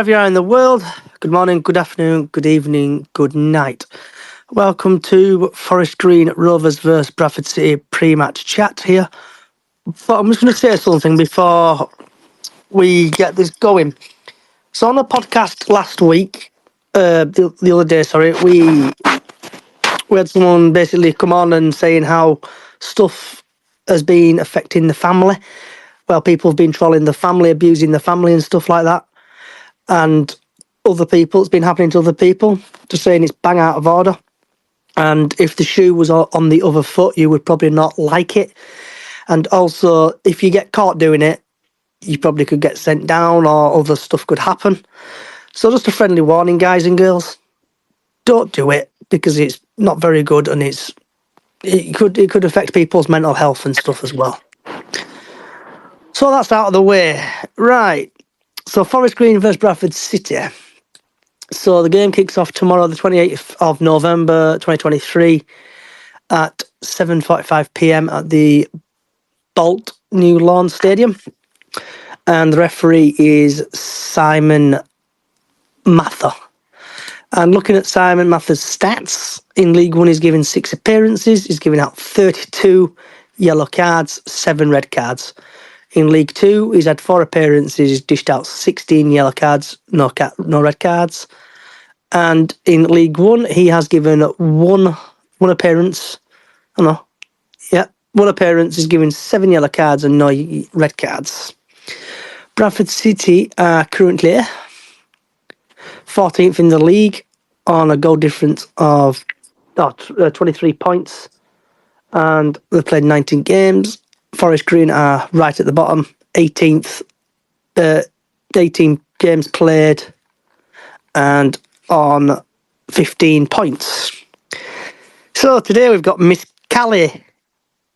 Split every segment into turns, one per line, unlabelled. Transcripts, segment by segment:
wherever you are in the world, good morning, good afternoon, good evening, good night. Welcome to Forest Green Rovers vs Bradford City pre-match chat here. But I'm just going to say something before we get this going. So on the podcast last week, the other day, sorry, we had someone basically come on and saying how stuff has been affecting the family. Well, people have been trolling the family, abusing the family and stuff like that. And other people, it's been happening to other people, just saying it's bang out of order. And if the shoe was on the other foot, you would probably not like it. And also, if you get caught doing it, you probably could get sent down or other stuff could happen. So just a friendly warning, guys and girls. Don't do it because it's not very good and it could affect people's mental health and stuff as well. So that's out of the way. Right. So Forest Green versus Bradford City. So the game kicks off tomorrow, the 28th of November 2023 at 7:45 p.m. at the Bolt New Lawn Stadium. And the referee is Simon Mather. And looking at Simon Mather's stats, in League One he's given 6 appearances, he's given out 32 yellow cards, 7 red cards. In League Two, he's had 4 appearances, he's dished out 16 yellow cards, no red cards. And in League One, he has given one appearance. One appearance, he's given 7 yellow cards and no red cards. Bradford City are currently 14th in the league on a goal difference of 23 points. And they've played 19 games. Forest Green are right at the bottom, 18th, 18 games played and on 15 points. So today we've got Miss Callie,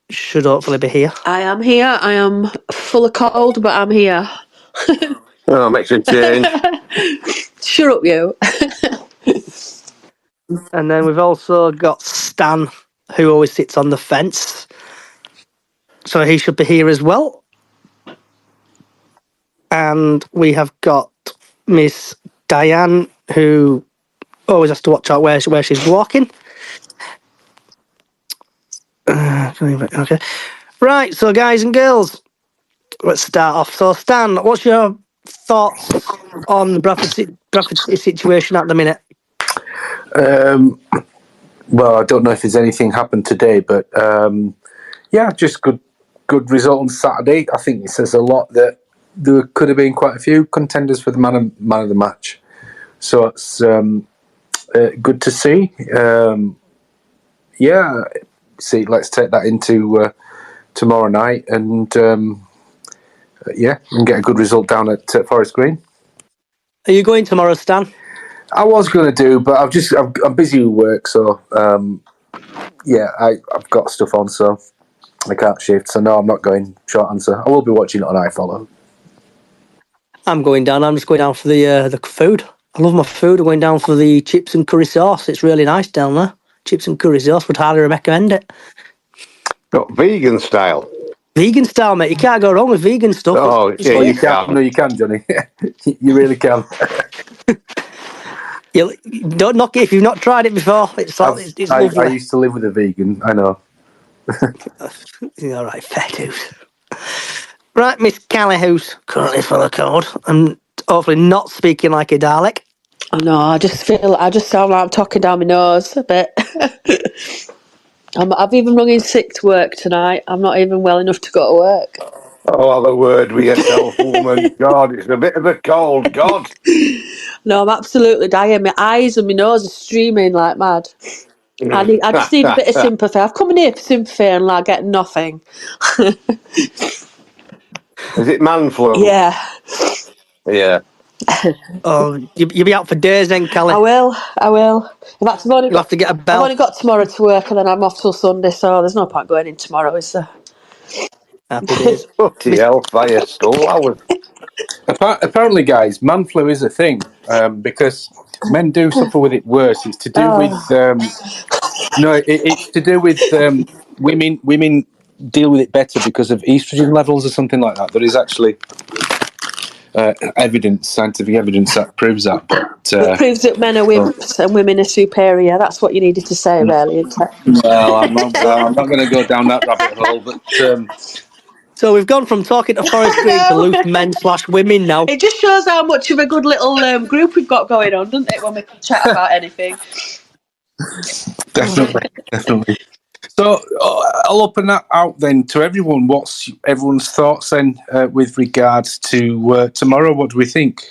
should hopefully be here.
I am here. I am full of cold, but I'm here.
Oh, makes a change.
Shut up, you.
And then we've also got Stan, who always sits on the fence. So he should be here as well. And we have got Miss Diane, who always has to watch out where she's walking. Okay. Right, so guys and girls, let's start off. So Stan, what's your thoughts on the Bradford City situation at the minute?
Well, I don't know if there's anything happened today, but just good result on Saturday. I think it says a lot that there could have been quite a few contenders for the man of the match. So it's good to see. See, let's take that into tomorrow night and get a good result down at Forest Green.
Are you going tomorrow, Stan?
I was going to do, but I'm busy with work, so I've got stuff on, so I can't shift. So no, I'm not going. Short answer. I will be watching it on iFollow.
I'm going down. I'm just going down for the food. I love my food. I'm going down for the chips and curry sauce. It's really nice down there. Chips and curry sauce. Would highly recommend it.
Got vegan style.
Vegan style, mate. You can't go wrong with vegan stuff.
Oh, yeah, you can.
No, you can, Johnny. You really can.
You don't knock it if you've not tried it before. It's lovely.
I used to live with a vegan. I know.
All right, fair dues. Right, Miss Callie, who's currently full of cold and hopefully not speaking like a Dalek.
Oh, no, I just sound like I'm talking down my nose a bit. I've even rung in sick to work tonight. I'm not even well enough to go to work.
Oh, have a word with yourself, woman. God, it's a bit of a cold. God.
No, I'm absolutely dying. My eyes and my nose are streaming like mad. I just need a bit of sympathy. I've come in here for sympathy and like get nothing.
Is it man flu?
Yeah.
Yeah.
Oh, you'll be out for days then, Callie.
I will. In fact,
You'll have to get a bell.
I've only got tomorrow to work and then I'm off till Sunday, so there's no point going in tomorrow, is there?
Happy days.
Bloody hell, fire school hours.
Apparently, guys, man flu is a thing because men do suffer with it worse. It's to do with it's to do with women deal with it better because of estrogen levels or something like that. There is actually scientific evidence that proves that. But
It proves that men are wimps and women are superior. That's what you needed to say, really, isn't it?
well, I'm not going to go down that rabbit hole. But
So we've gone from talking to Forest
I
Green to
know.
loose men/women now.
It just shows how much of a good little group we've got going on, doesn't it, when we can chat about anything?
definitely. So I'll open that out then to everyone. What's everyone's thoughts then with regards to tomorrow? What do we think?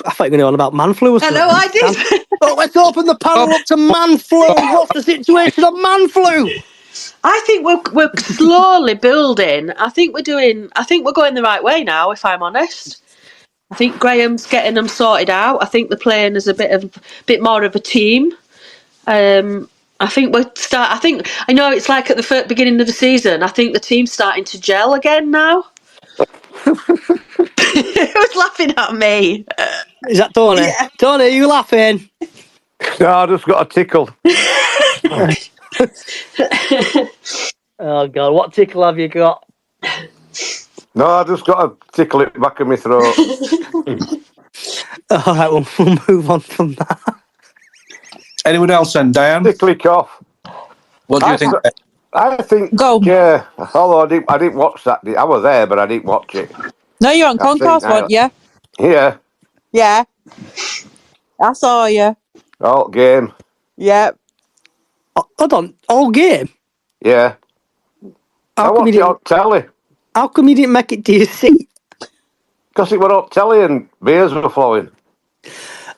I thought you were going on about man flu or something.
Hello, I did.
Oh, let's open the panel up to man flu. What's the situation of man flu?
I think we're slowly building. I think we're going the right way now, if I'm honest. I think Graham's getting them sorted out. I think they're playing as a bit more of a team. I think I know it's like at the beginning of the season. I think the team's starting to gel again now. Who's laughing at me?
Is that Tony?
Yeah.
Tony, are you laughing?
No, I just got a tickle.
Oh, God, what tickle have you got?
No, I just got a tickle at the back of my throat.
All right, we'll move on from that.
Anyone else then, Diane?
Tickly cough.
What do you think?
I think.
Go.
Yeah. Although I didn't watch that. I was there, but I didn't watch it.
No, you're on
I've seen
concourse, weren't you?
Yeah.
Yeah. I saw you.
All game.
Yeah.
Hold on, all game?
Yeah. I watched it on telly.
How come you didn't make it to your seat?
Because it were on telly and beers were flowing.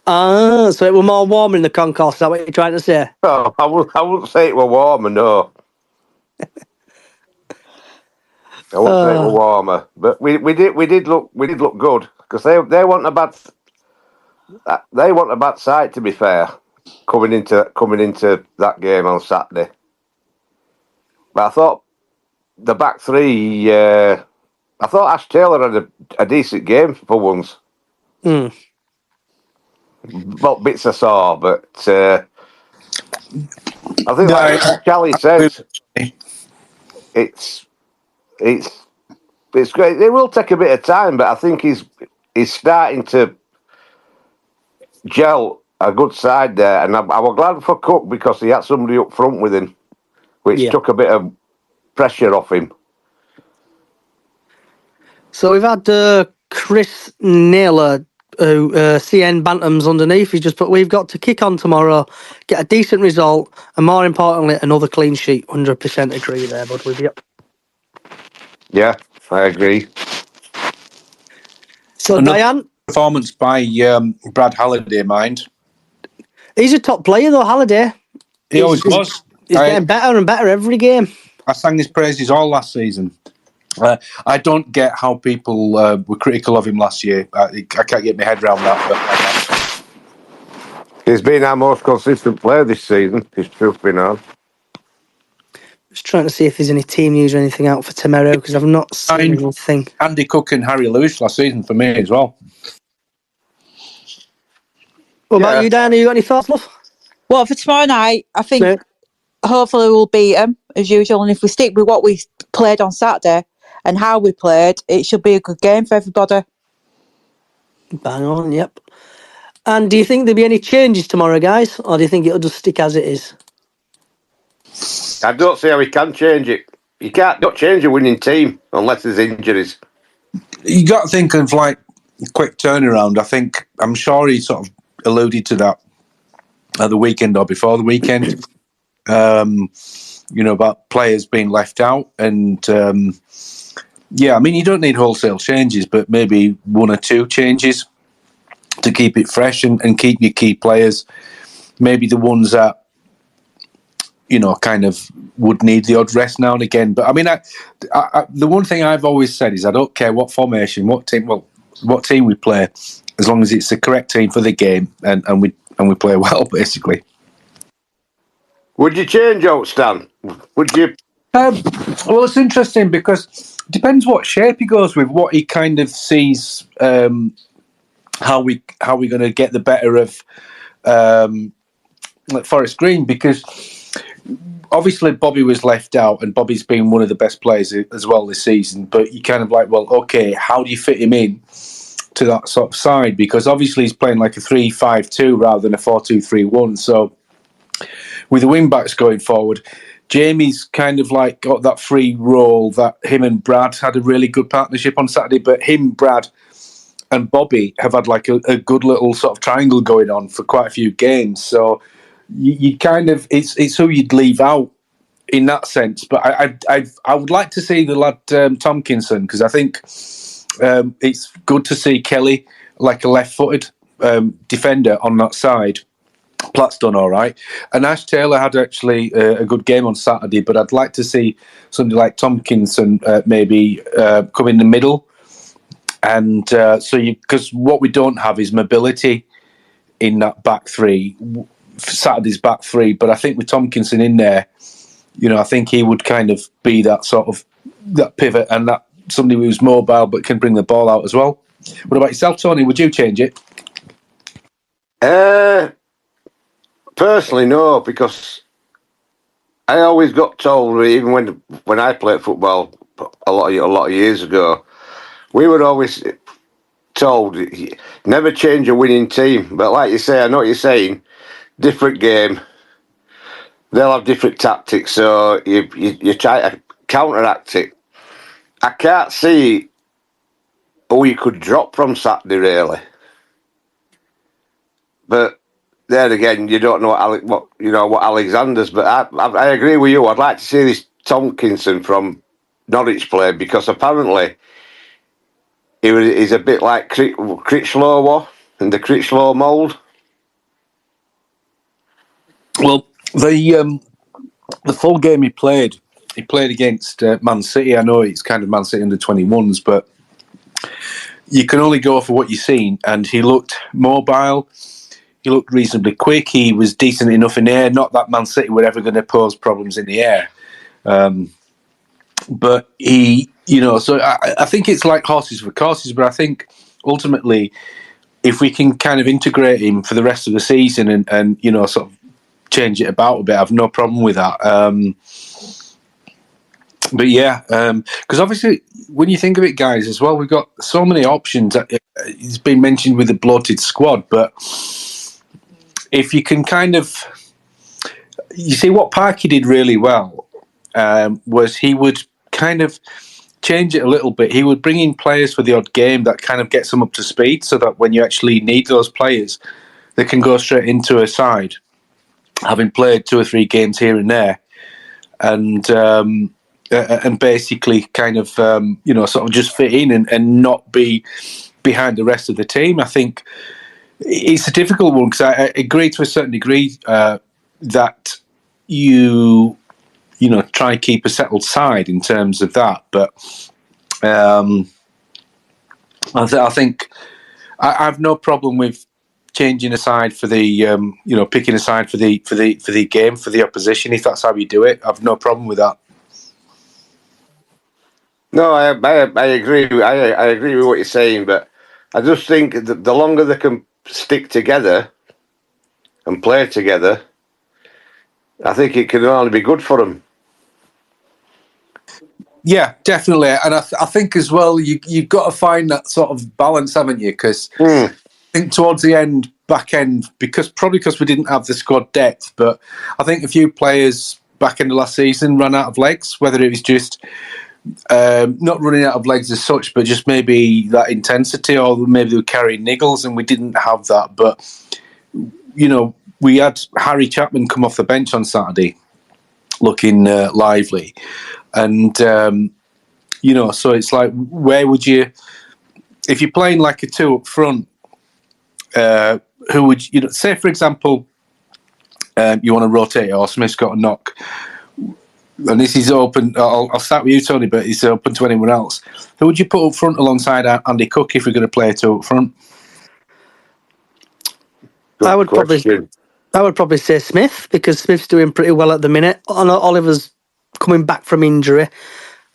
Ah, so it were more warm in the concourse, is that what you're trying to say?
Oh, I wouldn't say it were warmer, no. I wouldn't say it were warmer. But we did look good. Because they want a bad sight, to be fair, coming into that game on Saturday. But I thought the back three, I thought Ash Taylor had a decent game for once. Well, bits I saw, but I think, like Charlie said, it's great. It will take a bit of time, but I think he's starting to gel a good side there, and I was glad for Cook because he had somebody up front with him, which took a bit of pressure off him.
So we've had Chris Naylor, who CN Bantams underneath. He's just put, we've got to kick on tomorrow, get a decent result, and more importantly, another clean sheet. 100% agree there, bud, with you.
Yeah, I agree.
So
Another
Diane,
performance by Brad Halliday, mind.
He's a top player though, Halliday.
He always was.
He's getting better and better every game.
I sang his praises all last season. I don't get how people were critical of him last year. I can't get my head around that. But
he's been our most consistent player this season. His truth be known.
Just trying to see if there's any team news or anything out for tomorrow because I've not seen anything.
Andy Cook and Harry Lewis last season for me as well.
What about you, Dan? Have you got any thoughts, love?
Well, for tomorrow night, I think hopefully we'll beat them as usual. And if we stick with what we played on Saturday and how we played, it should be a good game for everybody.
Bang on, yep. And do you think there'll be any changes tomorrow, guys? Or do you think it'll just stick as it is?
I don't see how we can change it. You can't change a winning team unless there's injuries.
You got to think of like quick turnaround. I'm sure he sort of alluded to that at the weekend or before the weekend. About players being left out. And, I mean, you don't need wholesale changes, but maybe one or two changes to keep it fresh and keep your key players. Maybe the ones that, kind of would need the odd rest now and again. But, I mean, the one thing I've always said is I don't care what formation, what team we play, as long as it's the correct team for the game and we play well, basically.
Would you change out, Stan? Would you?
Well, it's interesting because it depends what shape he goes with, what he kind of sees, how we're going to get the better of Forest Green, because obviously Bobby was left out and Bobby's been one of the best players as well this season, but you kind of like, well, okay, how do you fit him in to that sort of side, because obviously he's playing like a 3-5-2 rather than a 4-2-3-1. So with the wing backs going forward, Jamie's kind of like got that free role that him and Brad had a really good partnership on Saturday, but him, Brad, and Bobby have had like a good little sort of triangle going on for quite a few games. So you kind of it's who you'd leave out in that sense. But I would like to see the lad Tomkinson, because I think it's good to see Kelly like a left-footed defender on that side. Platt's done all right, and Ash Taylor had actually a good game on Saturday. But I'd like to see somebody like Tomkinson maybe come in the middle. And because what we don't have is mobility in that back three, Saturday's back three. But I think with Tomkinson in there, I think he would kind of be that sort of that pivot and that somebody who's mobile but can bring the ball out as well. What about yourself, Tony? Would you change it?
Personally, no, because I always got told, even when I played football a lot of years ago, we were always told never change a winning team. But like you say, I know what you're saying. Different game, they'll have different tactics. So you try to counteract it. I can't see who you could drop from Saturday really. But there again, you don't know what Alexander's. But I agree with you. I'd like to see this Tomkinson from Norwich play, because apparently he's a bit like Critchlow in the Critchlow mould.
Well, the full game he played against Man City. I know it's kind of Man City under 21s, but you can only go for what you've seen. And he looked mobile. He looked reasonably quick. He was decent enough in the air. Not that Man City were ever going to pose problems in the air. But he, so I think it's like horses for courses. But I think ultimately, if we can kind of integrate him for the rest of the season and sort of change it about a bit, I've no problem with that. But yeah, because obviously when you think of it, guys, as well, we've got so many options. It's been mentioned with the bloated squad, but if you can you see what Parky did really well was he would kind of change it a little bit. He would bring in players for the odd game that kind of gets them up to speed, so that when you actually need those players, they can go straight into a side, having played 2 or 3 games here and there, and basically kind of sort of just fit in and not be behind the rest of the team. I think it's a difficult one, because I agree to a certain degree that you try and keep a settled side in terms of that, but I think I have no problem with changing a side for the picking a side for the game, for the opposition, if that's how you do it. I've no problem with that.
No, I agree. I agree with what you're saying, but I just think that the longer they can stick together and play together, I think it can only be good for them.
Yeah, definitely, and I think as well you've got to find that sort of balance, haven't you? Because I think towards the back end, because we didn't have the squad depth, but I think a few players back in the last season ran out of legs, whether it was just not running out of legs as such, but just maybe that intensity, or maybe they were carrying niggles, and we didn't have that. But we had Harry Chapman come off the bench on Saturday, looking lively, and so it's like, where would you, if you're playing like a 2 up front, who would say, for example, you want to rotate, or Smith's got a knock. And this is open. I'll start with you, Tony, but it's open to anyone else. Who would you put up front alongside Andy Cook if we're going to play 2 up front?
I would probably say Smith, because Smith's doing pretty well at the minute. Oliver's coming back from injury.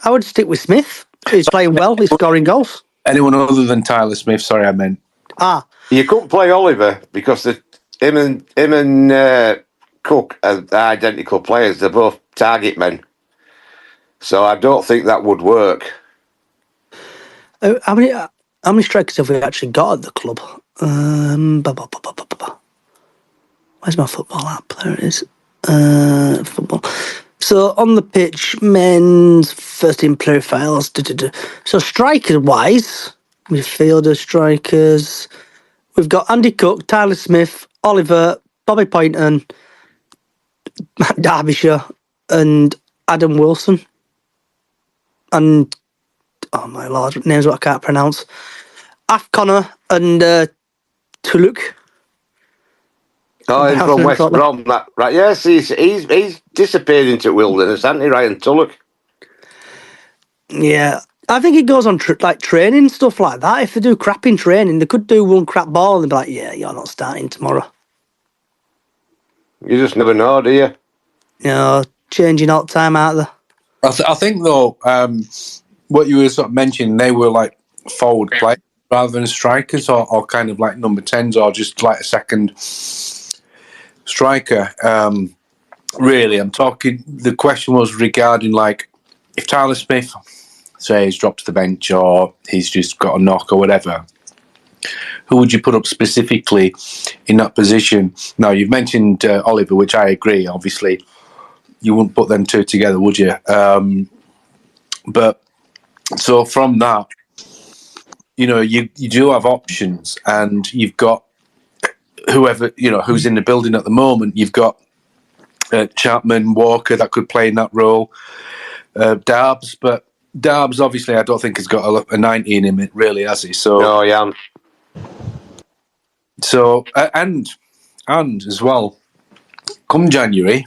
I would stick with Smith. He's playing well. He's scoring goals.
Anyone other than Tyler Smith? Sorry, I meant.
You couldn't play Oliver because him and Cook are identical players. They're both target men, so I don't think that would work.
I mean, How many strikers have we actually got at the club? Where's my football app? There it is. Football. So on the pitch, men's first team player files. So striker-wise, midfielder strikers. We've got Andy Cook, Tyler Smith, Oliver, Bobby Poynton, Matt Derbyshire, and Adam Wilson. And, oh my lord, names what I can't pronounce. Af Connor and Tuluk.
Oh, he's from West Brom, that right? Yes, he's disappeared into wilderness, hasn't he, Ryan Tulloch?
Yeah, I think it goes on training stuff like that. If they do crap in training, they could do one crap ball and be like, "Yeah, you're not starting tomorrow."
You just never know, do you?
You know, changing all the time out there.
I think though, what you were sort of mentioning, they were like forward players rather than strikers, or kind of like number 10s, or just like a second striker. Really, I'm talking. The question was regarding like if Tyler Smith, say, he's dropped to the bench or he's just got a knock or whatever. Who would you put up specifically in that position? Now, you've mentioned Oliver, which I agree. Obviously, you wouldn't put them two together, would you? But so from that, you know, you do have options, and you've got whoever, you know, who's in the building at the moment. You've got Chapman, Walker that could play in that role, Darbs, but Darbs obviously I don't think has got a 90 in him, really, has he? So
no, yeah.
So and as well, come January,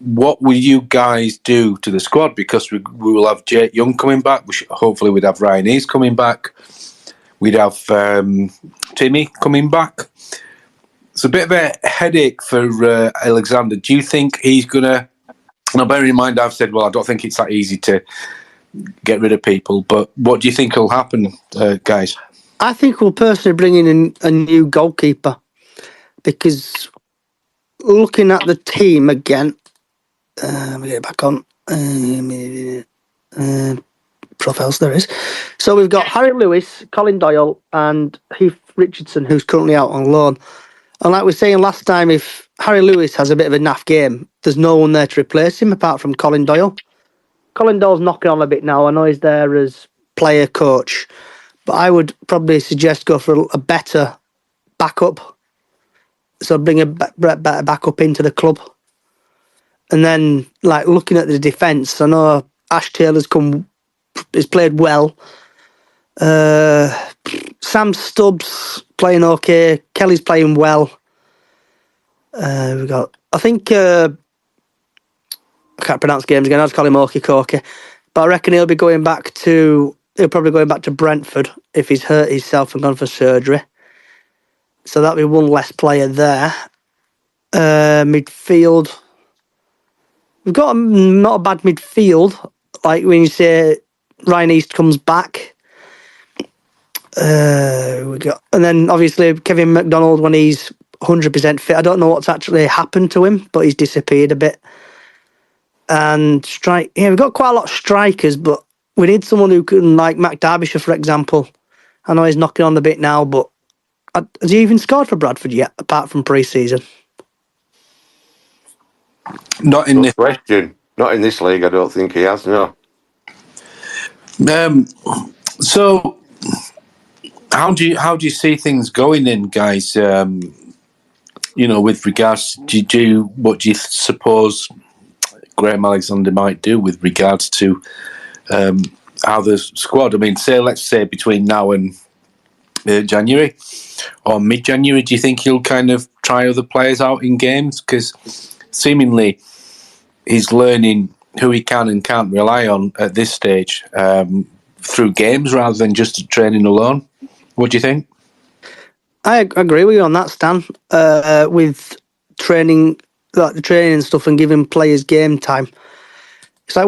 what will you guys do to the squad? Because we will have Jake Young coming back. Hopefully, we'd have Ryan East coming back. We'd have Timmy coming back. It's a bit of a headache for Alexander. Do you think he's going to... Now, bearing in mind, I've said, well, I don't think it's that easy to get rid of people, but what do you think will happen, guys?
I think we'll personally bring in a new goalkeeper, because looking at the team again, let me get it back on. Profiles, there is. So we've got Harry Lewis, Colin Doyle, and Heath Richardson, who's currently out on loan. And like we were saying last time, if Harry Lewis has a bit of a naff game, there's no one there to replace him apart from Colin Doyle. Colin Doyle's knocking on a bit now. I know he's there as player coach, but I would probably suggest go for a better backup. So bring a better backup into the club. And then, like, looking at the defence, I know Ash Taylor's played well. Sam Stubbs playing okay. Kelly's playing well. We've got, I think, I can't pronounce games again. I'll just call him Okie Koki. But I reckon he'll probably going back to Brentford if he's hurt himself and gone for surgery. So that'll be one less player there. Midfield. We've got not a bad midfield. Like when you say Ryan East comes back. And then obviously Kevin McDonald when he's 100% fit. I don't know what's actually happened to him, but he's disappeared a bit. And we've got quite a lot of strikers, but we need someone who can, like Matt Derbyshire, for example. I know he's knocking on a bit now, but has he even scored for Bradford yet, apart from pre-season?
Not in this
question. Not in this league. I don't think he has. No.
So, how do you see things going in, guys? You know, with regards, what do you suppose Graham Alexander might do with regards to how the squad? I mean, let's say between now and January or mid-January, do you think he'll kind of try other players out in games? Because seemingly he's learning who he can and can't rely on at this stage through games rather than just training alone. What do you think?
I agree with you on that, Stan. With training, like the training and stuff, and giving players game time. It's like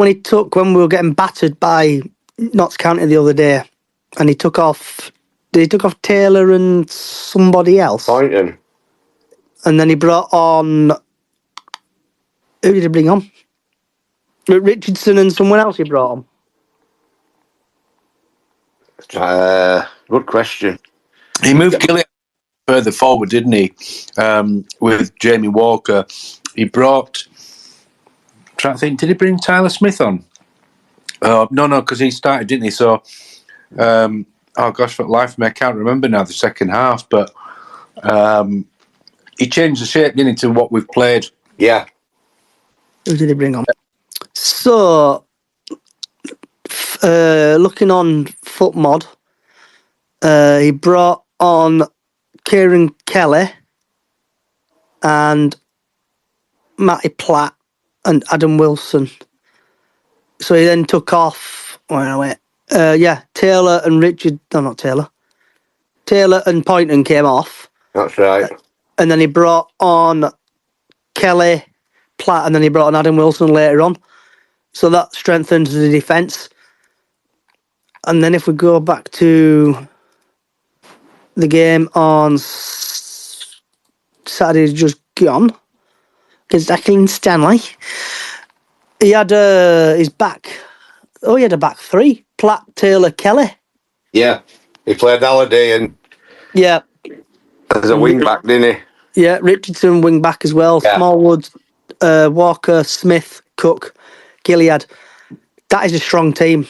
when we were getting battered by Notts County the other day, and he took off Taylor and somebody else.
Poynton.
And then he brought on... Who did he bring on? Richardson and someone else he brought on.
Good question.
He moved Gillian further forward, didn't he? With Jamie Walker. He brought... I'm trying to think, did he bring Tyler Smith on? No, because he started, didn't he? So, oh gosh, for the life of me, I can't remember now the second half, but he changed the shape, didn't he, to what we've played.
Yeah.
Who did he bring on? So, looking on FootMod, he brought on Kieran Kelly and Matty Platt and Adam Wilson. So he then took off. Taylor and Richard. No, not Taylor. Taylor and Poynton came off.
That's right.
And then he brought on Kelly, Platt, and then he brought on Adam Wilson later on. So that strengthens the defence. And then if we go back to the game on Saturday's just gone against Declan Stanley, he had his back. Oh, he had a back three: Platt, Taylor, Kelly.
Yeah, he played Halliday and as a wing back, didn't he?
Yeah, Richardson wing back as well.
Yeah.
Smallwood, Walker, Smith, Cook, Gilead. That is a strong team,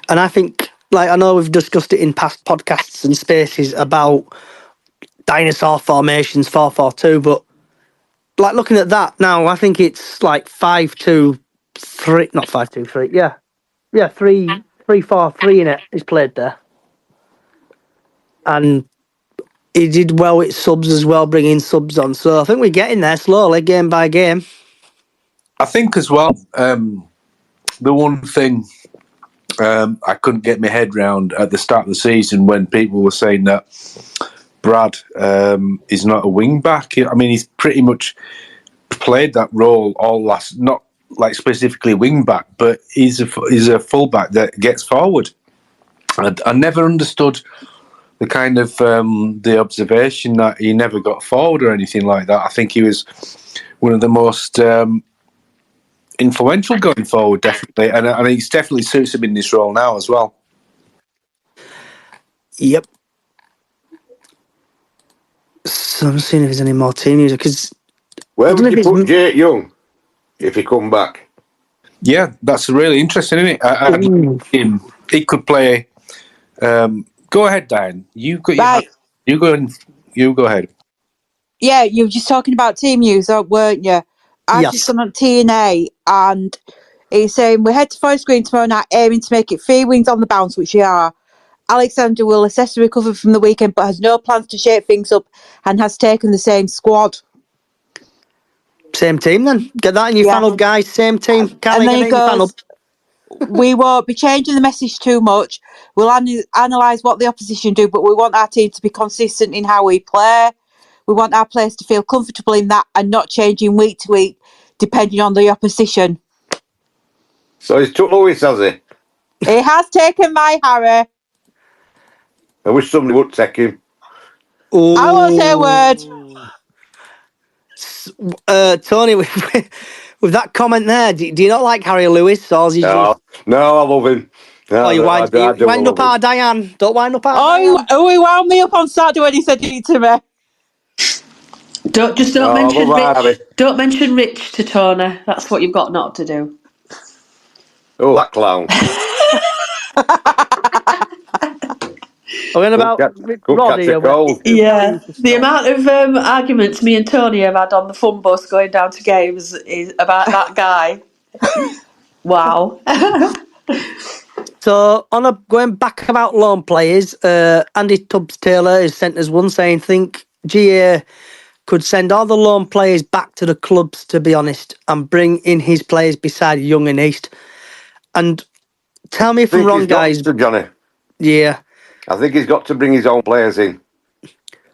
and I think, like, I know we've discussed it in past podcasts and spaces about dinosaur formations, 4-4-2, but like looking at that now, I think it's like 5-2-3, not 5-2-3. Yeah, 3-4-3 in it. He's played there, and he did well with subs as well, bringing subs on. So I think we're getting there slowly, game by game.
I think as well, the one thing I couldn't get my head round at the start of the season when people were saying that Brad is not a wing back. I mean, he's pretty much played that role all last, not like specifically wing back, but he's a full back that gets forward. I never understood the kind of the observation that he never got forward or anything like that. I think he was one of the most influential going forward, definitely, and it definitely suits him in this role now as well.
Yep. So I'm seeing if there's any more team news, because
where would you put Jake Young if he come back?
Yeah, that's really interesting, isn't it? He could play. Go ahead, Diane. You go ahead.
Yeah, you were just talking about team news, weren't you? I've just gone on TNA, and it's saying we head to Forest Green tomorrow night, aiming to make it 3 wins on the bounce, which we are. Alexander will assess the recovery from the weekend, but has no plans to shake things up, and has taken the same squad.
Same team then. Get that in your fan up, guys. Same team.
And then he goes, we won't be changing the message too much. We'll analyse what the opposition do, but we want our team to be consistent in how we play. We want our players to feel comfortable in that and not changing week to week depending on the opposition.
So he's took Lewis, has he?
He has taken my Harry.
I wish somebody would take him.
Ooh.
I won't say a word.
Tony, with that comment there, do you not like Harry Lewis? Or is he
no, I love him. No,
you wind up our Diane. Don't wind up our Diane.
He wound me up on Saturday when he said it to me.
Don't mention Rich. Don't mention Rich to Tony. That's what you've got not to do.
Oh, that clown.
Talking about Roddy.
Yeah, the amount of arguments me and Tony have had on the fun bus going down to games is about that guy. Wow.
So, going back about loan players, Andy Tubbs-Taylor has sent us one saying, think GA could send all the loan players back to the clubs, to be honest, and bring in his players beside Young and East. And tell me if I'm wrong, guys.
Johnny.
Yeah.
I think he's got to bring his own players in.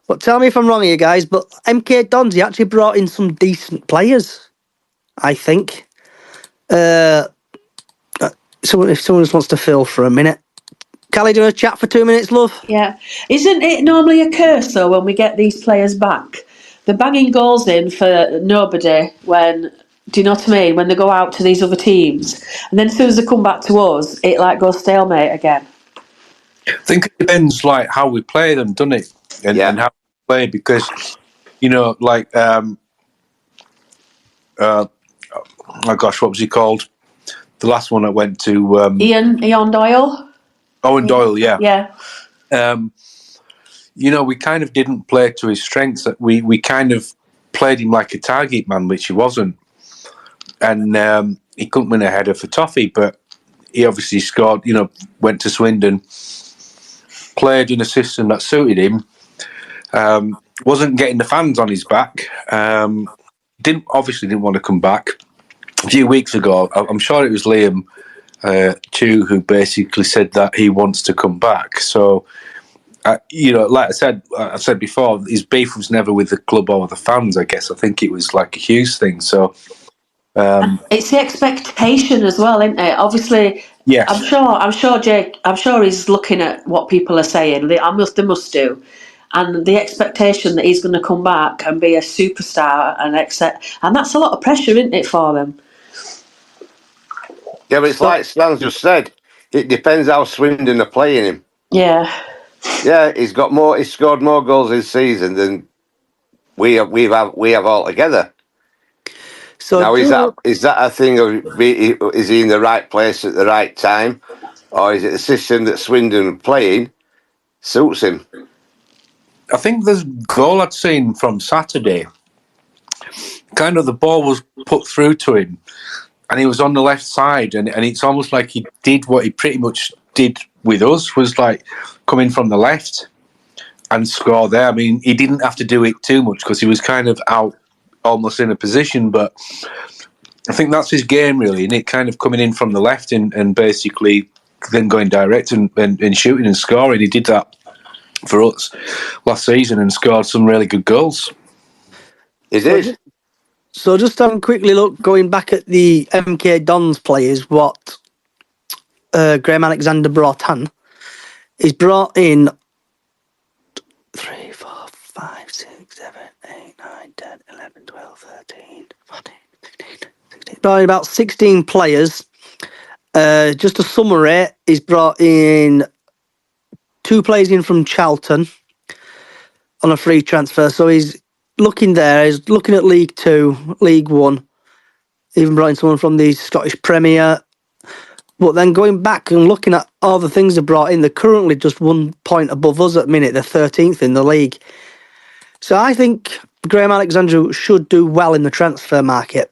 But tell me if I'm wrong here, guys, but MK Dons, he actually brought in some decent players, I think. If someone just wants to fill for a minute. Callie, do you want to chat for 2 minutes, love?
Yeah. Isn't it normally a curse, though, when we get these players back? They're banging goals in for nobody when... Do you know what I mean? When they go out to these other teams. And then as soon as they come back to us, it like goes stalemate again.
I think it depends, like, how we play them, doesn't it? And how we play, because, like, oh gosh, what was he called? The last one I went to...
Ian Doyle?
Owen Doyle, yeah.
Yeah.
We kind of didn't play to his strengths. We kind of played him like a target man, which he wasn't. And he couldn't win a header for Toffee, but he obviously scored, went to Swindon, played in a system that suited him, wasn't getting the fans on his back, didn't want to come back. A few weeks ago, I'm sure it was Liam Chu who basically said that he wants to come back. So, like I said before, his beef was never with the club or the fans, I guess. I think it was like a Hughes thing. So
it's the expectation as well, isn't it? Obviously,
yes.
I'm sure Jake, I'm sure he's looking at what people are saying. They must do. And the expectation that he's going to come back and be a superstar and that's a lot of pressure, isn't it, for them?
Yeah, but it's like Stan just said. It depends how Swindon are playing him.
Yeah.
Yeah, he's scored more goals this season than we have altogether.
So
now, is that a thing of is he in the right place at the right time, or is it the system that Swindon are playing suits him?
I think the goal I'd seen from Saturday, kind of the ball was put through to him, and he was on the left side, and it's almost like he did what he pretty much did with us, was like coming from the left and score there. I mean, he didn't have to do it too much because he was kind of out almost in a position, but I think that's his game really, and it kind of coming in from the left and basically then going direct and shooting and scoring. He did that for us last season and scored some really good goals.
Is it?
So just having quickly look, going back at the MK Dons players, what Graham Alexander brought on. He's brought in 3, 4, 5, 6, 7, 8, 9, 10, 11, 12, 13, 14, 15, 16. Brought in about 16 players. Just a summary, he's brought in 2 players in from Charlton on a free transfer. So he's looking there, he's looking at League 2, League 1. Even brought in someone from the Scottish Premier. But then going back and looking at all the things they brought in, they're currently just 1 point above us at the minute. They're 13th in the league. So I think Graham Alexander should do well in the transfer market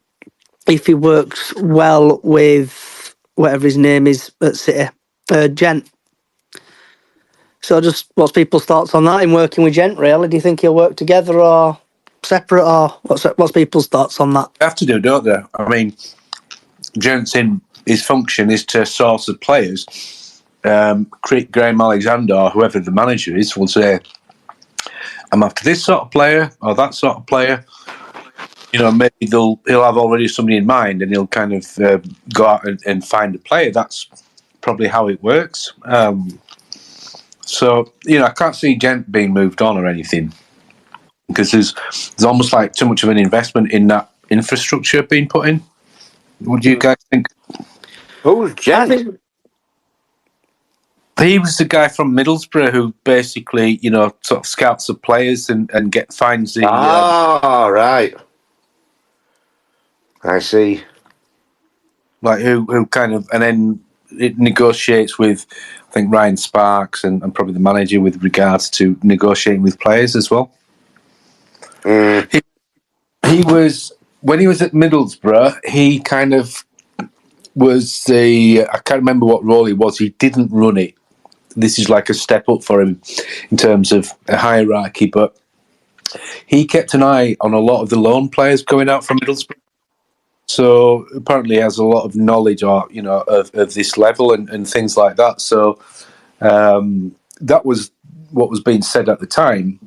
if he works well with whatever his name is at City, Gent. So just what's people's thoughts on that, in working with Gent, really? Do you think he'll work together or separate, or what's people's thoughts on that?
They have to do, don't they? I mean, Gent's in... his function is to source the players. Graham Alexander, or whoever the manager is, will say, I'm after this sort of player or that sort of player. Maybe he'll have already somebody in mind and he'll kind of go out and find a player. That's probably how it works. So, I can't see Gent being moved on or anything, because there's almost like too much of an investment in that infrastructure being put in. What do you guys think?
Who's Gent?
He was the guy from Middlesbrough who basically, sort of scouts the players and finds the...
right. I see.
Like who kind of... And then it negotiates with, I think, Ryan Sparks and probably the manager with regards to negotiating with players as well.
Mm.
He was... When he was at Middlesbrough, he kind of was I can't remember what role he was. He didn't run it. This is like a step up for him in terms of a hierarchy, but he kept an eye on a lot of the loan players going out from Middlesbrough. So apparently he has a lot of knowledge of this level and things like that. So that was what was being said at the time.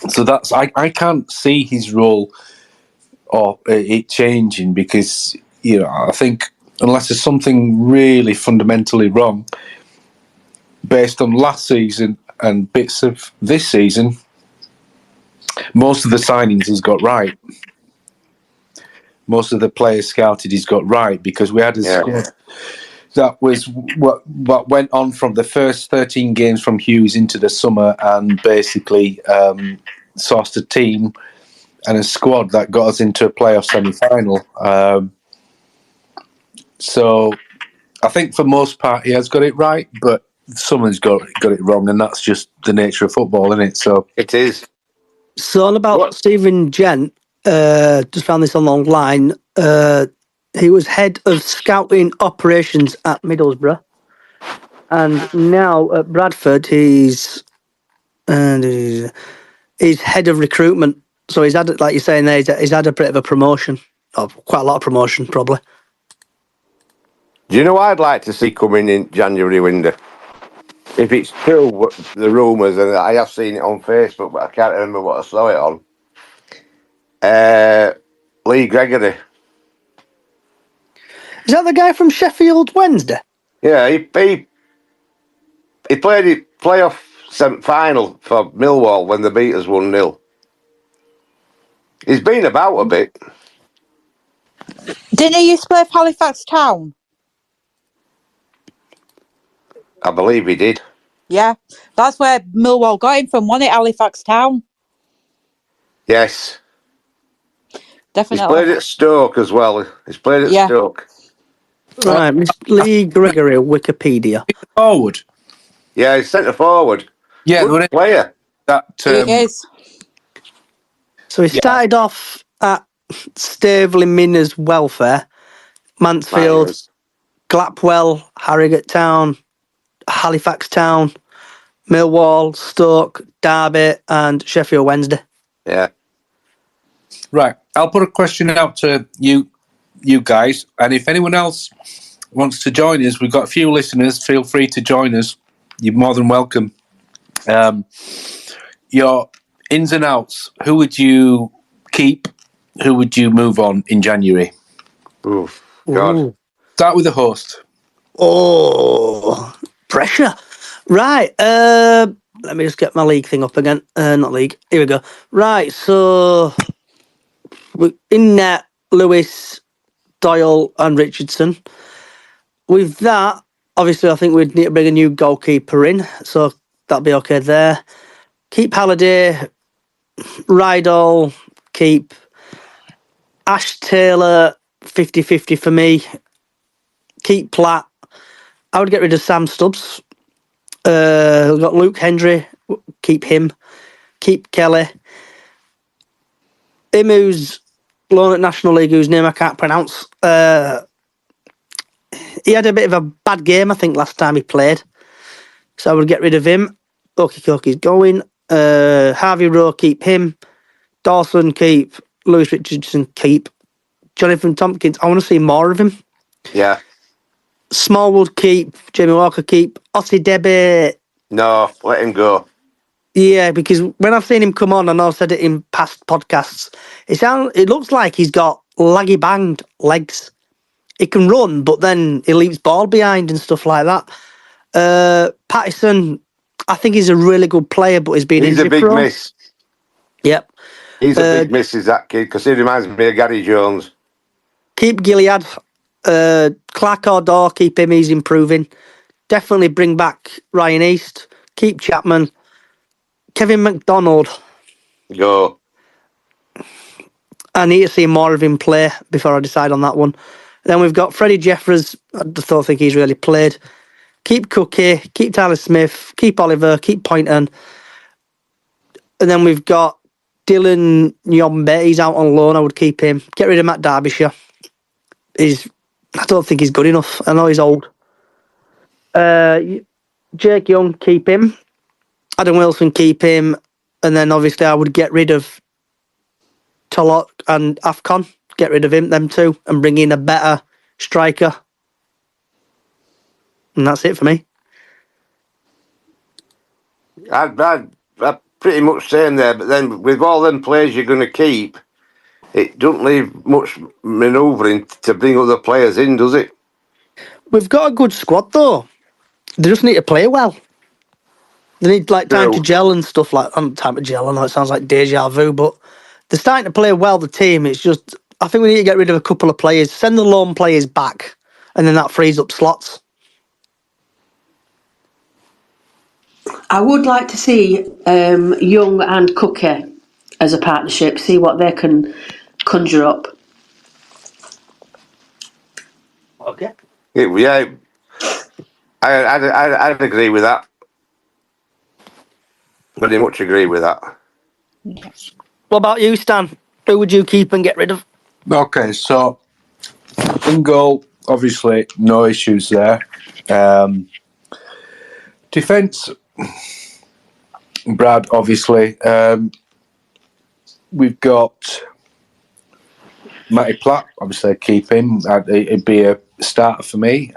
So that's I can't see his role or it changing, because I think unless there's something really fundamentally wrong based on last season and bits of this season, most of the signings he's got right. Most of the players scouted he's got right, because we had a that was what went on from the first 13 games from Hughes into the summer, and basically sourced a team and a squad that got us into a playoff semi-final. So I think for most part he has got it right, but someone's got it wrong, and that's just the nature of football, isn't it? So
It is.
So on about Stephen Gent, just found this online. He was head of scouting operations at Middlesbrough, and now at Bradford he's head of recruitment. So he's had, like you're saying there, he's had a bit of a promotion, or quite a lot of promotion probably.
Do you know what I'd like to see coming in January window? If it's true, the rumours, and I have seen it on Facebook, but I can't remember what I saw it on. Lee Gregory.
Is that the guy from Sheffield Wednesday?
Yeah, he played the playoff final for Millwall when they beat us 1-0. He's been about a bit.
Didn't he used to play for Halifax Town?
I believe he did.
Yeah, that's where Millwall got him from, wasn't it? Halifax Town.
Yes.
Definitely.
He's played at Stoke as well. He's played at Stoke.
Right, Mr. Lee Gregory, Wikipedia.
Forward.
Yeah, he's centre forward.
Yeah,
good player.
That
he is.
So he started off at Staveley Minners Welfare, Mansfield, Glapwell, Harrogate Town, Halifax Town, Millwall, Stoke, Derby, and Sheffield Wednesday.
Yeah.
Right. I'll put a question out to you guys, and if anyone else wants to join us, we've got a few listeners. Feel free to join us. You're more than welcome. Your ins and outs. Who would you keep? Who would you move on in January?
Oof, God.
Ooh.
Start with the host.
Oh, pressure. Right. Let me just get my league thing up again. Not league. Here we go. Right. So in net, Lewis, Doyle, and Richardson. With that, obviously, I think we'd need to bring a new goalkeeper in. So that'll be okay there. Keep Halliday, Rydell, keep Ash Taylor, 50-50 for me. Keep Platt. I would get rid of Sam Stubbs. We've got Luke Hendry, keep him. Keep Kelly. Him who's loan at National League, whose name I can't pronounce. He had a bit of a bad game, I think, last time he played. So I would get rid of him. Okey-dokey's going. Harvey Rowe, keep him. Dawson, keep. Lewis Richardson, keep. Jonathan Tompkins, I want to see more of him.
Yeah.
Smallwood, keep. Jamie Walker, keep. Ossie Debe.
No, let him go.
Yeah, because when I've seen him come on, and I've said it in past podcasts, it looks like he's got laggy banged legs. He can run, but then he leaves ball behind and stuff like that. Pattison, I think he's a really good player, but he's been
He's a
injury
big
prone.
miss.
Yep.
He's a big miss, is that kid, because he reminds me of Gary Jones.
Keep Gilead. Clark Ordor, keep him, he's improving. Definitely bring back Ryan East. Keep Chapman. Kevin McDonald.
Go.
I need to see more of him play before I decide on that one. Then we've got Freddie Jeffers. I just don't think he's really played. Keep Cookie. Keep Tyler Smith. Keep Oliver. Keep Poynton. And then we've got Dylan Nyombe. He's out on loan. I would keep him. Get rid of Matt Derbyshire. I don't think he's good enough. I know he's old. Jake Young, keep him. Adam Wilson, keep him. And then obviously I would get rid of Tolok and Afcon. Get rid of them two, and bring in a better striker. And that's it for me.
I'd pretty much saying there, but then with all them players you're going to keep, it doesn't leave much manoeuvring to bring other players in, does it?
We've got a good squad though. They just need to play well. They need time to gel and stuff like time to gel. I know it sounds like deja vu, but they're starting to play well, the team. It's just, I think we need to get rid of a couple of players, send the loan players back, and then that frees up slots.
I would like to see Young and Cookie as a partnership, see what they can conjure up.
Okay.
Yeah, I'd agree with that. Very much agree with that.
What about you, Stan? Who would you keep and get rid of?
Okay, so in goal, obviously, no issues there. Defence, Brad, obviously. We've got Matty Platt, obviously, I'd keep him. It'd be a starter for me.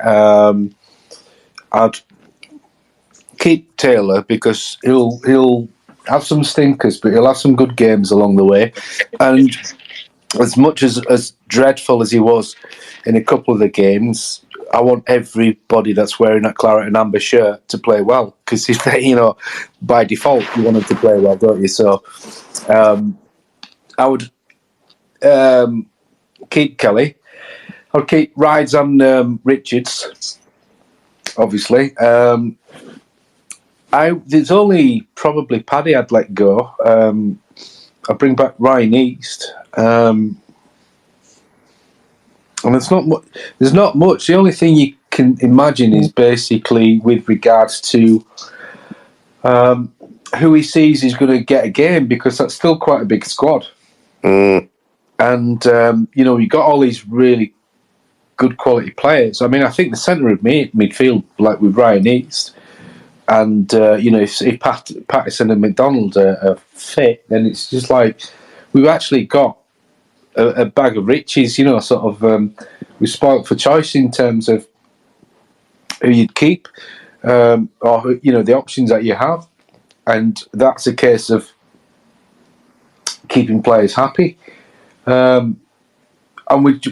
I'd keep Taylor because he'll have some stinkers, but he'll have some good games along the way. And as much as dreadful as he was in a couple of the games, I want everybody that's wearing that claret and amber shirt to play well because by default you want them to play well, don't you? So I would keep Kelly. I'll keep Rides and Richards, obviously. There's only probably Paddy I'd let go. I'll bring back Ryan East. And there's not much. The only thing you can imagine is basically with regards to who he sees is going to get a game because that's still quite a big squad. And, you've got all these really good quality players. I mean, I think the centre of midfield, like with Ryan East, and, if Patterson and McDonald are fit, then it's just like we've actually got a bag of riches, we're spoilt for choice in terms of who you'd keep or, the options that you have. And that's a case of keeping players happy. And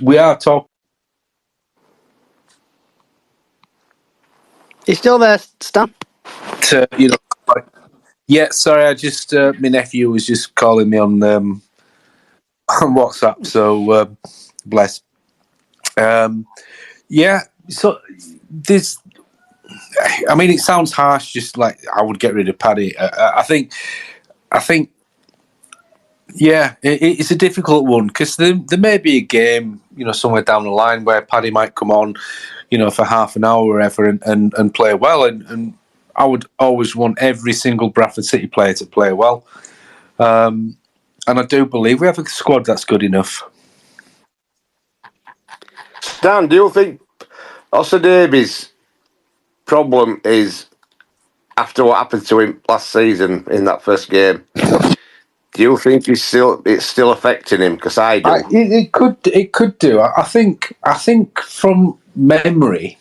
we are talking.
You still there, Stan?
Yeah, sorry, I just my nephew was just calling me on WhatsApp, so bless. So this. I mean, it sounds harsh. Just like I would get rid of Paddy. I think. Yeah, it's a difficult one because there may be a game, somewhere down the line where Paddy might come on, for half an hour or whatever and play well. And I would always want every single Bradford City player to play well. And I do believe we have a squad that's good enough.
Stan, do you think Ossa Davies' problem is after what happened to him last season in that first game? Do you think it's still affecting him? Because I do.
It could do. I think from memory,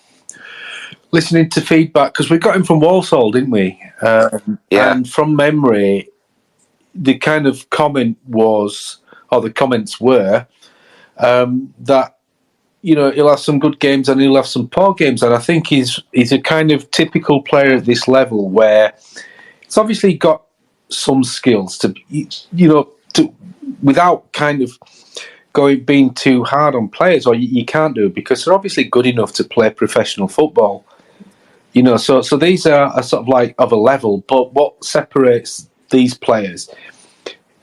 listening to feedback, because we got him from Walsall, didn't we? And from memory, the kind of comment was, or the comments were, that he'll have some good games and he'll have some poor games, and I think he's a kind of typical player at this level where it's obviously got some skills to without kind of being too hard on players, or you can't do it because they're obviously good enough to play professional football. So these are sort of like of a level, but what separates these players?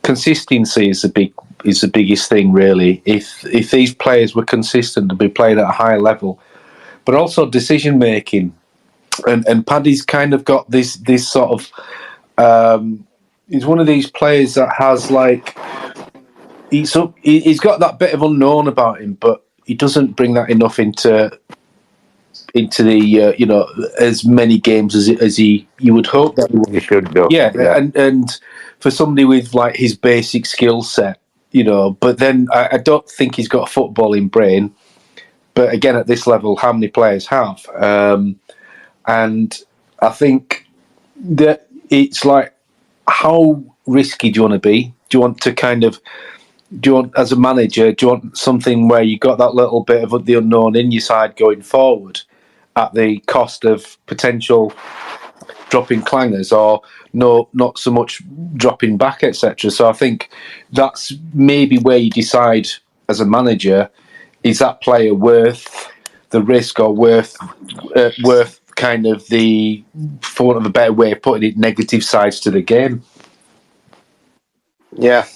Consistency is the biggest thing, really. If these players were consistent to be playing at a high level, but also decision making, and Paddy's kind of got this sort of. He's one of these players that has he's got that bit of unknown about him, but he doesn't bring that enough into the as many games as you would hope that
he should do.
Yeah. And for somebody with like his basic skill set, but then I don't think he's got a footballing brain. But again, at this level, how many players have? And I think that it's like, how risky do you want to be? Do you want, as a manager, do you want something where you got that little bit of the unknown in your side going forward at the cost of potential dropping clangers, or no, not so much dropping back, etc.? So I think that's maybe where you decide as a manager, is that player worth the risk or worth kind of the, for want of a better way of putting it, negative sides to the game.
Yeah.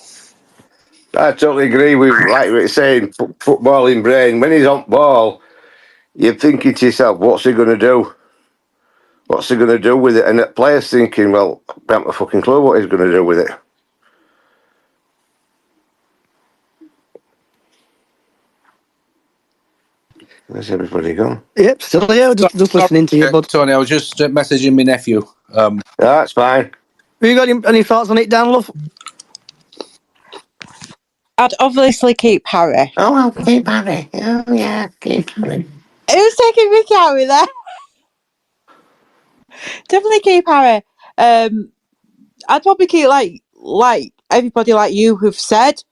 I totally agree with, like what you're saying, football in brain. When he's on ball, you're thinking to yourself, what's he going to do? What's he going to do with it? And the player's thinking, well, I haven't a fucking clue what he's going to do with it. Where's everybody gone?
Yep, still here. Just listening to you, bud.
Tony, I was just messaging my nephew.
That's fine.
Have you got any thoughts on it, Dan, love?
I'd obviously keep Harry.
Oh, I'll keep Harry. Oh, yeah, keep Harry.
Who's taking Ricky Harry there? Definitely keep Harry. I'd probably keep like everybody like you who've said,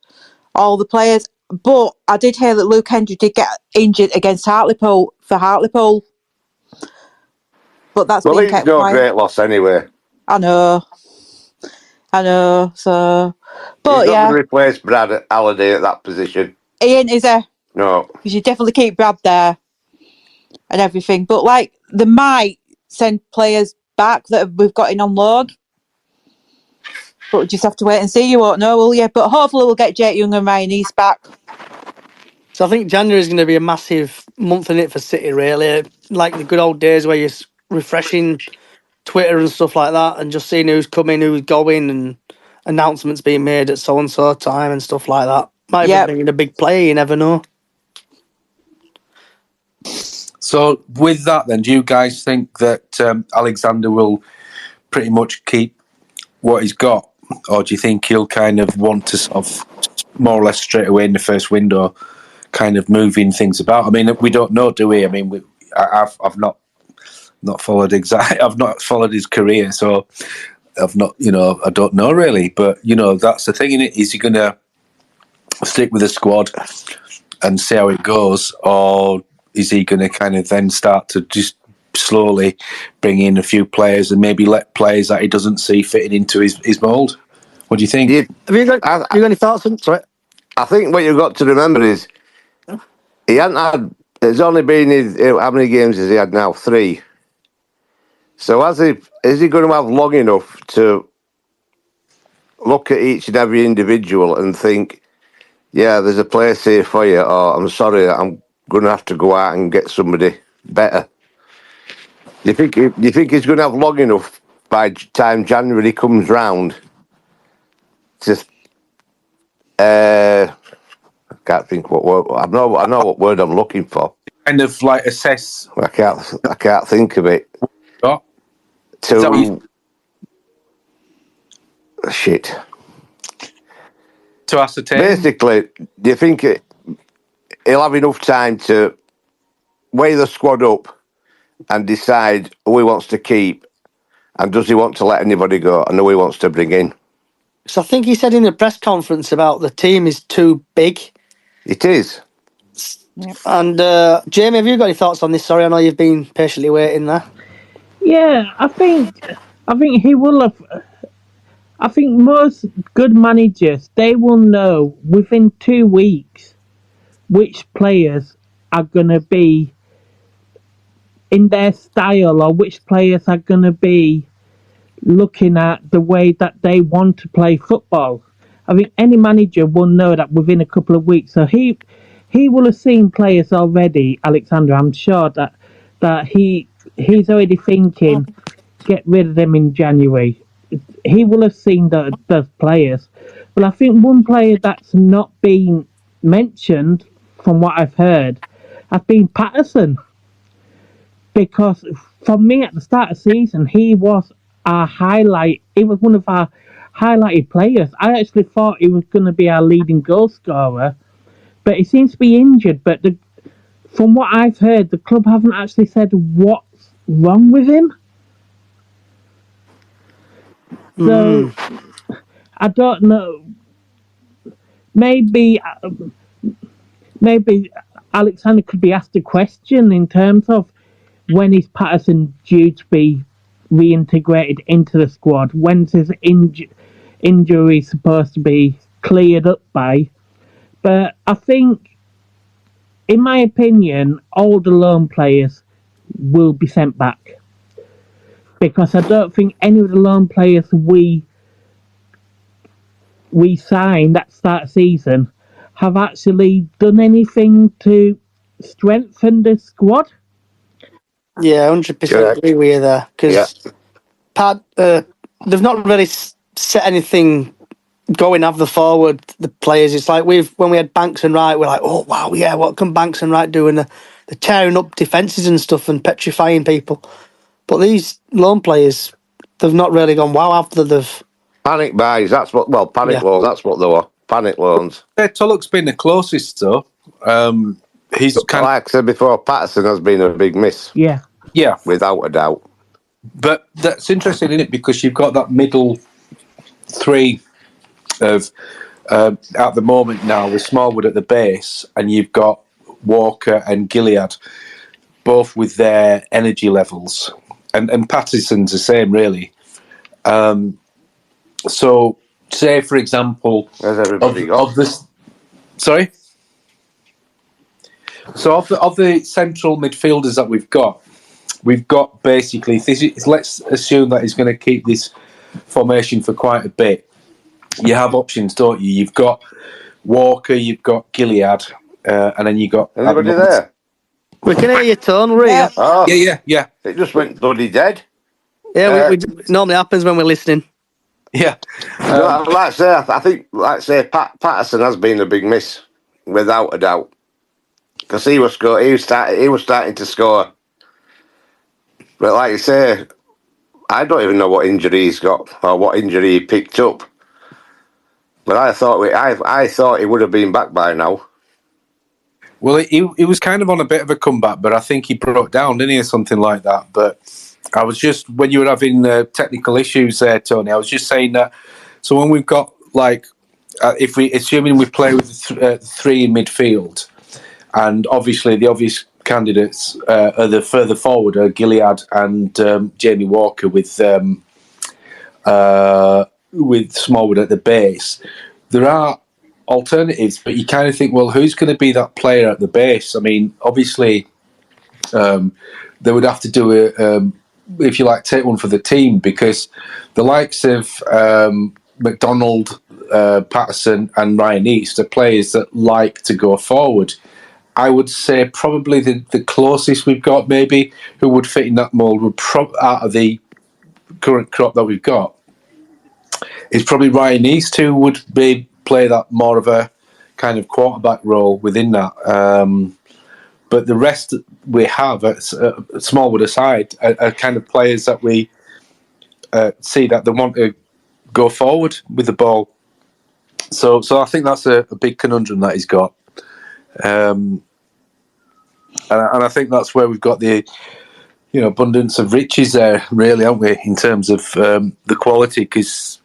all the players. But I did hear that Luke Hendry did get injured against Hartlepool. But that's
Well,
been
he's
kept
no
quiet.
great loss anyway.
I know. So, but
he's not
yeah,
going to replace Brad Halliday at that position.
he ain't, is he?
No.
You should definitely keep Brad there and everything. But like, they might send players back that we've got in on loan. But we just have to wait and see. You won't know, will you? But hopefully we'll get Jake Young and Ryan East back.
So I think January is going to be a massive month in it for City, really. Like the good old days where you're refreshing Twitter and stuff like that and just seeing who's coming, who's going, and announcements being made at so-and-so time and stuff like that. Might even bring in a big player, you never know.
So with that then, do you guys think that Alexander will pretty much keep what he's got? Or do you think he'll kind of want to sort of more or less straight away in the first window kind of moving things about? I mean, we don't know, do we? I mean, I've not followed I've not followed his career, so I've not, I don't know really. But, that's the thing, isn't it? Is he going to stick with the squad and see how it goes? Or is he going to kind of then start to just slowly bring in a few players and maybe let players that he doesn't see fitting into his mould? What do you think?
Have you got any thoughts on it? Sorry.
I think what you've got to remember is he hasn't had. It's only been how many games has he had now? 3. So is he going to have long enough to look at each and every individual and think, yeah, there's a place here for you, or I'm sorry, I'm going to have to go out and get somebody better? Do you think he's going to have long enough by the time January comes round to? I can't think what word. I know what word I'm looking for.
Kind of like assess.
I can't think of it.
What?
Shit.
To ascertain.
Basically, do you think he'll have enough time to weigh the squad up and decide who he wants to keep, and does he want to let anybody go, and who he wants to bring in?
So I think he said in the press conference about the team is too big.
It is.
Yep.
And Jamie, have you got any thoughts on this? Sorry, I know you've been patiently waiting there.
Yeah, I think he will have. I think most good managers, they will know within 2 weeks which players are going to be in their style, or which players are going to be looking at the way that they want to play football. I think any manager will know that within a couple of weeks. So he will have seen players already, Alexander. I'm sure that he's already thinking, get rid of them in January. He will have seen those players. But I think one player that's not been mentioned, from what I've heard, has been Patterson. Because for me, at the start of the season, he was our highlight. He was one of our highlighted players. I actually thought he was going to be our leading goal scorer, but he seems to be injured. But from what I've heard, the club haven't actually said what's wrong with him. So I don't know. Maybe Alexander could be asked a question in terms of, when is Patterson due to be reintegrated into the squad? When's his injury supposed to be cleared up by? But I think, in my opinion, all the loan players will be sent back. Because I don't think any of the loan players we signed at start of season have actually done anything to strengthen the squad.
Yeah, 100% agree with you there. Because they've not really set anything going, have the forward, the players. It's like when we had Banks and Wright, we're like, oh wow, yeah, what can Banks and Wright do? And they're tearing up defences and stuff and petrifying people. But these loan players, they've not really gone wow after they've
Panic buys, that's what, panic loans, that's what they were. Panic loans.
Tulloch's been the closest, though. He's
like I said before, Patterson has been a big miss.
Yeah.
Yeah.
Without a doubt.
But that's interesting, isn't it? Because you've got that middle three of, at the moment now, with Smallwood at the base, and you've got Walker and Gilead, both with their energy levels. And Patterson's the same, really. So, say, for example...
Where's everybody got?
Sorry? So, of the central midfielders that we've got basically... let's assume that he's going to keep this formation for quite a bit. You have options, don't you? You've got Walker, you've got Gilead, and then you've got...
Anybody there?
We can hear your tone, Ria.
Yeah.
Oh,
Yeah.
it just went bloody dead.
Yeah, it normally happens when we're listening.
Yeah.
I think Patterson has been a big miss, without a doubt. Because he was starting to score. But like you say, I don't even know what injury he's got or what injury he picked up. But I thought he would have been back by now.
Well, he was kind of on a bit of a comeback, but I think he broke down, didn't he, or something like that. But I was just, when you were having technical issues there, Tony, I was just saying that, so when we've got, assuming we play with three in midfield, and obviously the obvious candidates are the further forward are Gilead and Jamie Walker with Smallwood at the base. There are alternatives, but you kind of think, well, who's going to be that player at the base? I mean, obviously, they would have to do if you like, take one for the team, because the likes of McDonald, Patterson, and Ryan East are players that like to go forward. I would say probably the closest we've got, maybe, who would fit in that mould, would out of the current crop that we've got, is probably Ryan East, who would play that more of a kind of quarterback role within that. But the rest we have, Smallwood aside, are kind of players that we see that they want to go forward with the ball. So I think that's a big conundrum that he's got. And I think that's where we've got the abundance of riches there, really, aren't we, in terms of the quality, because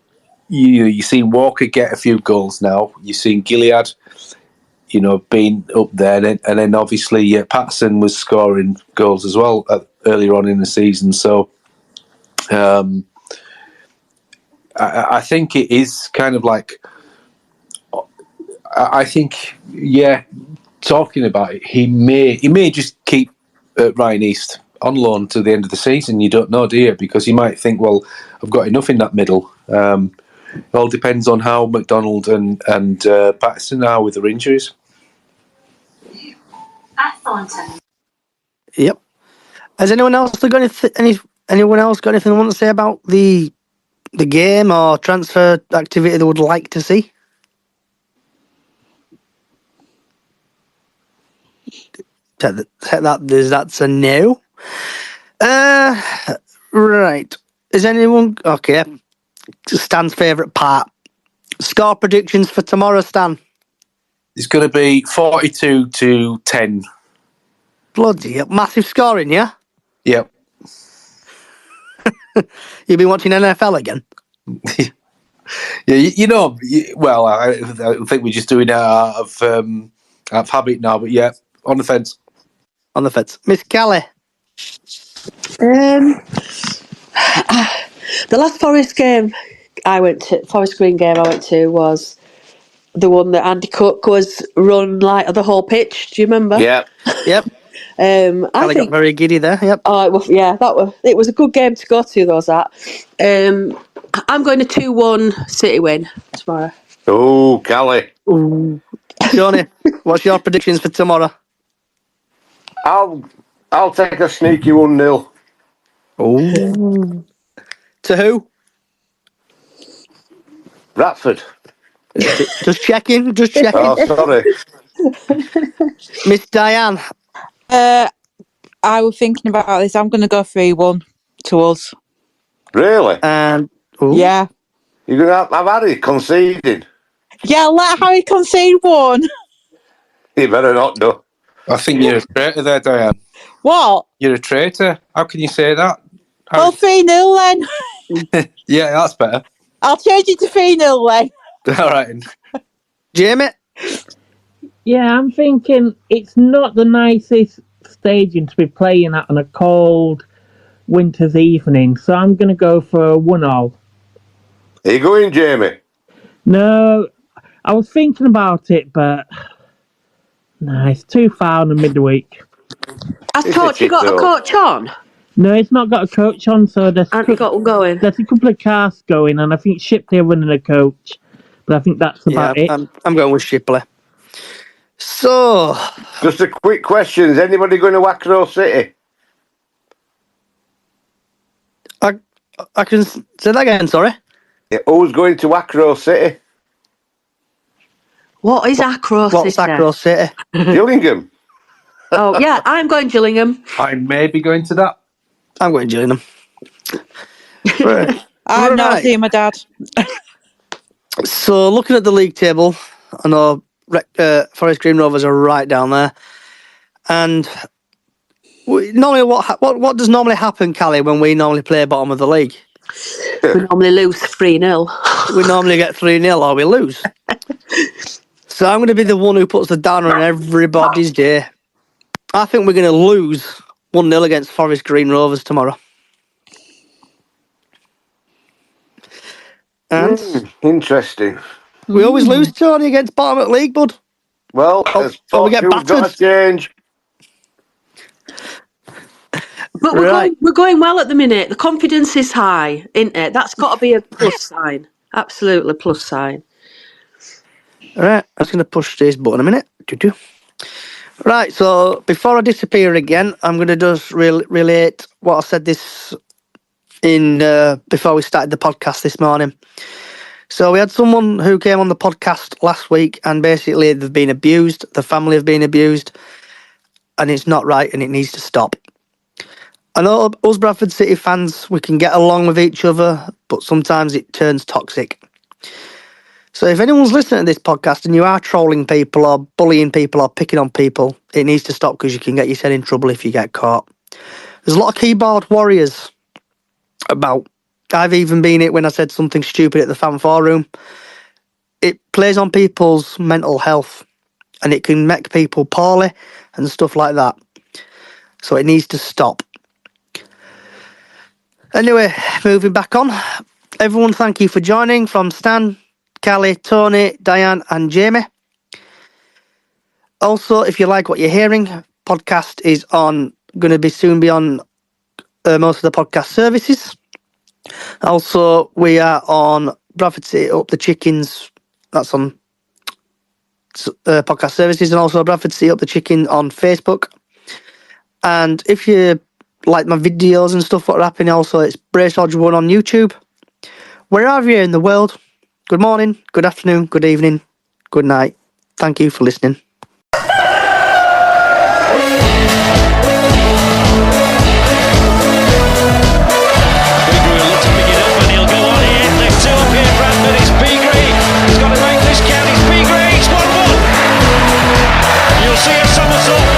you've seen Walker get a few goals now. You've seen Gilead, being up there, and then obviously Patterson was scoring goals as well earlier on in the season. So I think it is kind of like, I think, talking about it, he may just keep Ryan East on loan to the end of the season. You don't know, do you? Because you might think, well, I've got enough in that middle. It all depends on how McDonald and Patterson are with their injuries.
Yep. Has anyone else got anyone else got anything they want to say about the game or transfer activity they would like to see? That's a no. Right. Is anyone okay? Stan's favourite part. Score predictions for tomorrow, Stan.
It's going to be 42-10.
Bloody hell. Massive scoring, yeah?
Yep.
You've been watching NFL again?
Yeah, well, I think we're just doing it out of habit now, but yeah, on the fence.
On the fence. Miss Kelly.
The last Forest Green game I went to was the one that Andy Cook was run like the whole pitch. Do you remember?
Yeah.
Yep.
I
Kelly
think
got very giddy there. Yep.
Oh, it was a good game to go to. Those that. I'm going to 2-1 City win tomorrow.
Oh, Callie.
Ooh. Johnny, what's your predictions for tomorrow?
I'll take a sneaky 1-0.
Oh. To who?
Bradford.
Just checking.
Oh, sorry.
Miss Diane.
I was thinking about this. I'm going to go 3-1 to us.
Really?
And
Yeah.
You're going to have Harry conceding?
Yeah, let Harry concede one.
You better not do.
I think you're a traitor there, Diane.
What?
You're a traitor. How can you say that?
Well, 3-0 then.
Yeah, that's better.
I'll change it to 3-0 then.
All right.
Jamie.
Yeah, I'm thinking it's not the nicest stadium to be playing at on a cold winter's evening, so I'm going to go for a 1-0.
Are you going, Jamie?
No, I was thinking about it, but no, it's too far on the midweek.
Has
Is
Torchy
it
got a
so?
coach on?
No, it's not got a coach on, so
Hasn't he got one going?
there's a couple of cars going, and I think Shipley are running a coach, but I think that's about it.
I'm going with Shipley. So,
Just a quick question. Is anybody going to Wackrow City?
I can say that again, sorry.
Yeah, who's going to Wackrow City?
What is Acro
What's
City?
Across City?
Gillingham.
Oh, yeah, I'm going Gillingham.
I may be going to that.
I'm going Gillingham. Right.
I'm not seeing my dad.
So, looking at the league table, I know Forest Green Rovers are right down there. And normally, what does normally happen, Callie, when we normally play bottom of the league?
We normally lose 3-0.
We normally get 3-0 or we lose. So I'm going to be the one who puts the downer on everybody's day. I think we're going to lose 1-0 against Forest Green Rovers tomorrow. And
Interesting.
we always lose, Tony, against bottom of the league, bud.
Well,
we get
got to
battered.
change.
But we're going well at the minute. The confidence is high, isn't it? That's got to be a plus sign. Absolutely plus sign.
All right, I'm just going to push this button a minute. Right, so before I disappear again, I'm going to just relate what I said this in before we started the podcast this morning. So we had someone who came on the podcast last week, and basically they've been abused. The family have been abused, and it's not right, and it needs to stop. I know us Bradford City fans, we can get along with each other, but sometimes it turns toxic. So if anyone's listening to this podcast and you are trolling people or bullying people or picking on people, it needs to stop because you can get yourself in trouble if you get caught. There's a lot of keyboard warriors about. I've even been it when I said something stupid at the fan forum. It plays on people's mental health and it can make people poorly and stuff like that. So it needs to stop. Anyway, moving back on. Everyone, thank you for joining from Stan, Callie, Tony, Diane and Jamie. Also, if you like what you're hearing, podcast is going to soon be on most of the podcast services. Also, we are on Bradford City Up the Chickens. That's on podcast services, and also Bradford City Up the Chicken on Facebook. And if you like my videos and stuff what are happening, also it's Brace Hodge 1 on YouTube. Wherever you're in the world, good morning, good afternoon, good evening, good night. Thank you for listening.
You'll see a somersault